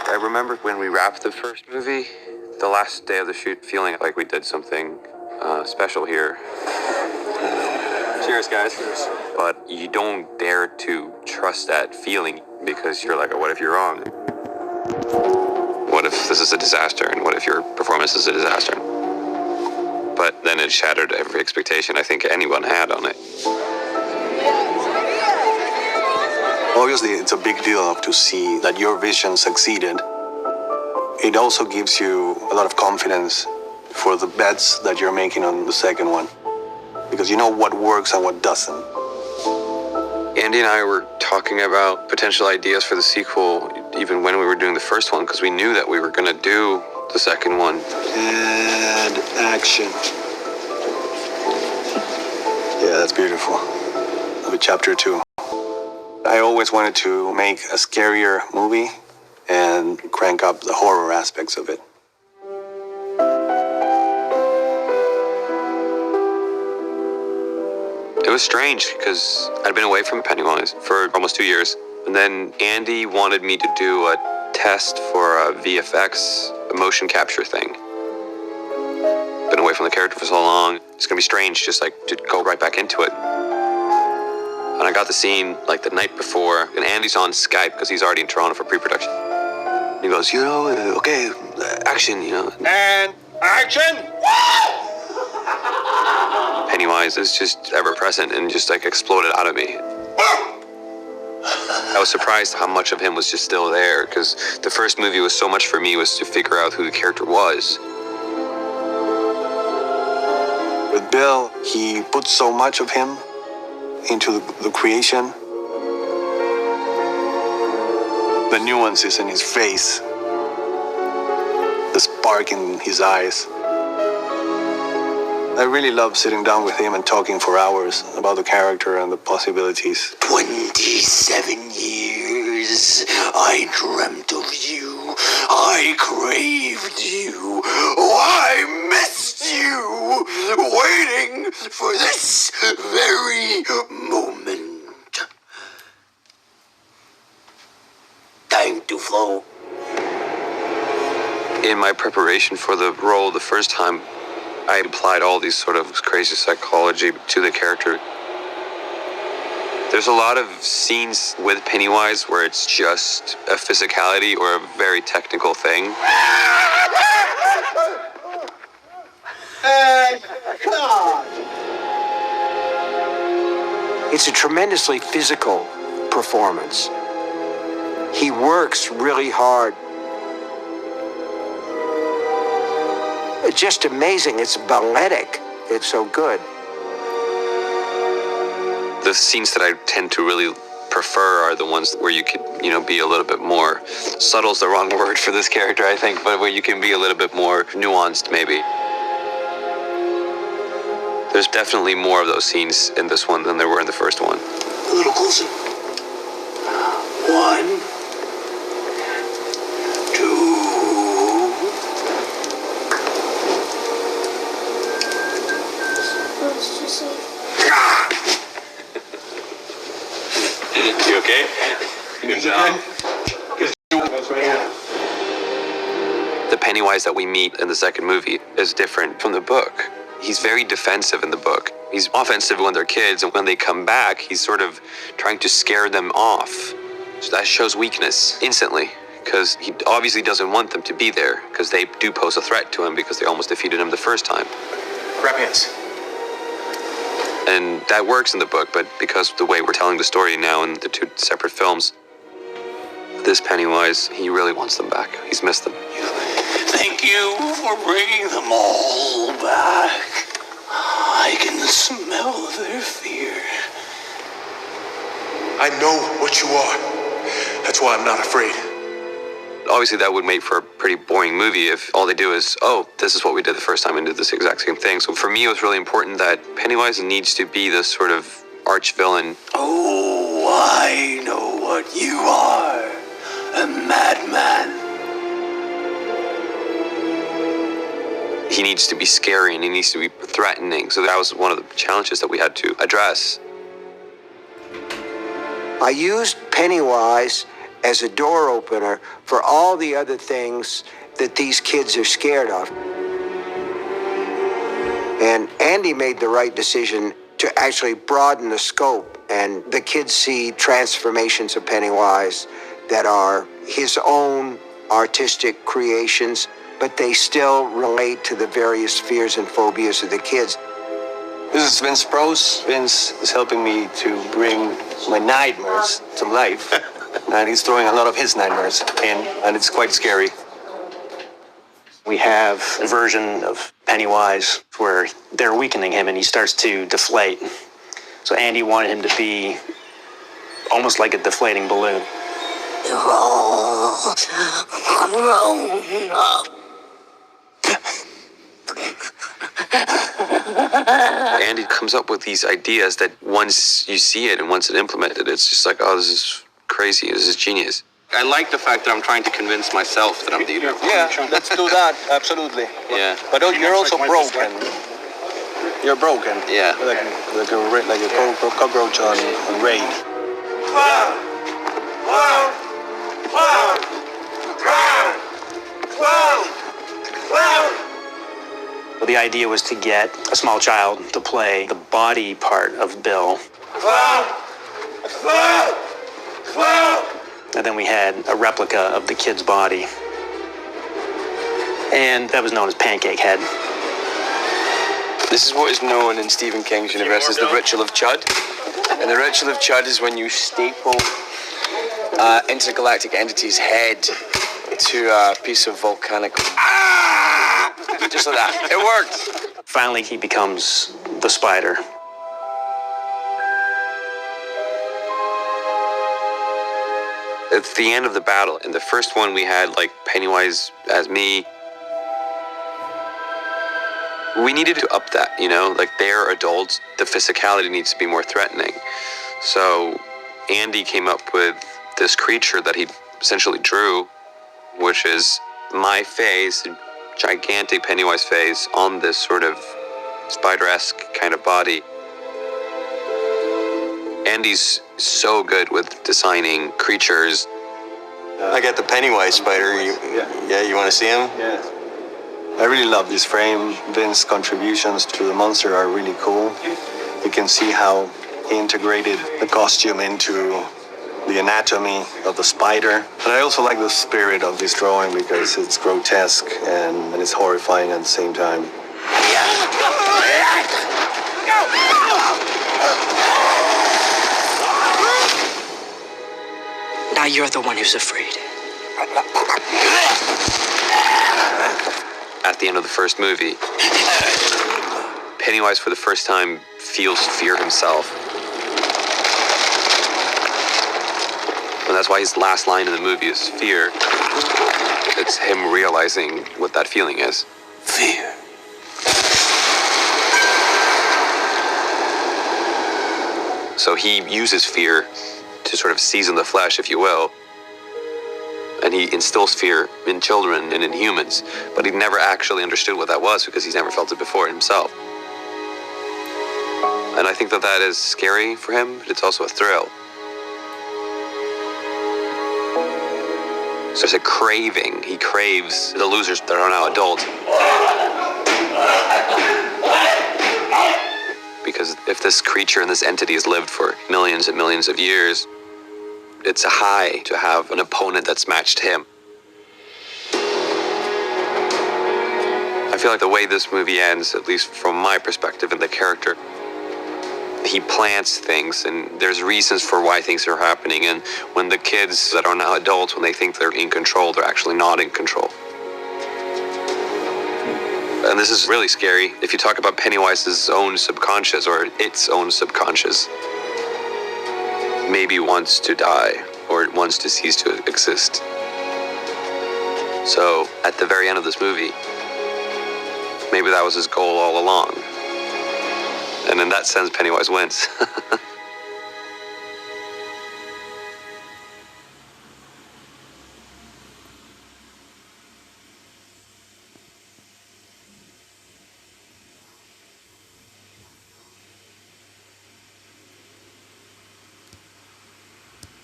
I remember when we wrapped the first movie, the last day of the shoot, feeling like we did something special here. Cheers, guys. Cheers. But you don't dare to trust that feeling because you're like, what if you're wrong? What if this is a disaster? And what if your performance is a disaster? But then it shattered every expectation I think anyone had on it. Obviously, it's a big deal to see that your vision succeeded. It also gives you a lot of confidence for the bets that you're making on the second one, because you know what works and what doesn't. Andy and I were talking about potential ideas for the sequel even when we were doing the first one, because we knew that we were going to do the second one. And action. Yeah, that's beautiful. With chapter 2. I always wanted to make a scarier movie and crank up the horror aspects of it. It was strange because I'd been away from Pennywise for almost 2 years. And then Andy wanted me to do a test for a VFX, a motion capture thing. Been away from the character for so long. It's gonna be strange just like to go right back into it. And I got the scene like the night before, and Andy's on Skype because he's already in Toronto for pre-production. He goes, okay, action, And action! Pennywise is just ever present and just like exploded out of me. I was surprised how much of him was just still there, because the first movie was so much for me was to figure out who the character was. With Bill, he put so much of him into the creation. The nuances in his face, the spark in his eyes. I really love sitting down with him and talking for hours about the character and the possibilities. 27 years, I dreamt of you, I craved you, I missed you, waiting for this very moment. Time to flow. In my preparation for the role the first time, I applied all these sort of crazy psychology to the character. There's a lot of scenes with Pennywise where it's just a physicality or a very technical thing. It's a tremendously physical performance. He works really hard. It's just amazing. It's balletic. It's so good. The scenes that I tend to really prefer are the ones where you could, be a little bit more, subtle's the wrong word for this character, I think, but where you can be a little bit more nuanced, maybe. There's definitely more of those scenes in this one than there were in the first one. A little closer. 1, 2. You okay? The Pennywise that we meet in the second movie is different from the book. He's very defensive in the book. He's offensive when they're kids, and when they come back, he's sort of trying to scare them off. So that shows weakness instantly, because he obviously doesn't want them to be there, because they do pose a threat to him because they almost defeated him the first time. Grab hands. And that works in the book, but because of the way we're telling the story now in the 2 separate films, this Pennywise, he really wants them back. He's missed them. Thank you for bringing them all back. I can smell their fear. I know what you are. That's why I'm not afraid. Obviously, that would make for a pretty boring movie if all they do is, this is what we did the first time and did this exact same thing. So for me, it was really important that Pennywise needs to be this sort of arch villain. Oh, I know what you are. A madman. He needs to be scary and he needs to be threatening. So that was one of the challenges that we had to address. I used Pennywise as a door opener for all the other things that these kids are scared of. And Andy made the right decision to actually broaden the scope, and the kids see transformations of Pennywise that are his own artistic creations, but they still relate to the various fears and phobias of the kids. This is Vince Prose. Vince is helping me to bring my nightmares to life. And he's throwing a lot of his nightmares in, and it's quite scary. We have a version of Pennywise where they're weakening him and he starts to deflate. So Andy wanted him to be almost like a deflating balloon. They're all grown up. Andy comes up with these ideas that once you see it and once it's implemented, it's just like, oh, this is crazy, this is genius. I like the fact that I'm trying to convince myself that I'm the hero. Yeah, let's do that, absolutely. Yeah. But you're also broken. You're broken. Yeah. Like a cockroach on raid. So the idea was to get a small child to play the body part of Bill. And then we had a replica of the kid's body. And that was known as Pancake Head. This is what is known in Stephen King's universe as the ritual of Chud. And the ritual of Chud is when you staple intergalactic entity's head to a piece of volcanic... Just like that. It worked. Finally, he becomes the spider. It's the end of the battle. In the first one, we had like Pennywise as me. We needed to up that, you know, like they're adults. The physicality needs to be more threatening. So Andy came up with this creature that he essentially drew, which is my face, gigantic Pennywise face on this sort of spider-esque kind of body. Andy's so good with designing creatures. I got the Pennywise spider. You want to see him? Yeah. I really love this frame. Vince's contributions to the monster are really cool. You can see how he integrated the costume into the anatomy of the spider. But I also like the spirit of this drawing because it's grotesque and it's horrifying at the same time. Now you're the one who's afraid. At the end of the first movie, Pennywise for the first time feels fear himself. And that's why his last line in the movie is fear. It's him realizing what that feeling is. Fear. So he uses fear to sort of season the flesh, if you will. And he instills fear in children and in humans, but he never actually understood what that was because he's never felt it before himself. And I think that that is scary for him, but it's also a thrill. So there's a craving. He craves the losers that are now adults. Because if this creature and this entity has lived for millions and millions of years, it's a high to have an opponent that's matched him. I feel like the way this movie ends, at least from my perspective and the character, he plants things and there's reasons for why things are happening. And when the kids that are now adults, when they think they're in control, they're actually not in control. And this is really scary. If you talk about Pennywise's own subconscious or its own subconscious, maybe wants to die or it wants to cease to exist. So at the very end of this movie, maybe that was his goal all along. And in that sense, Pennywise wins.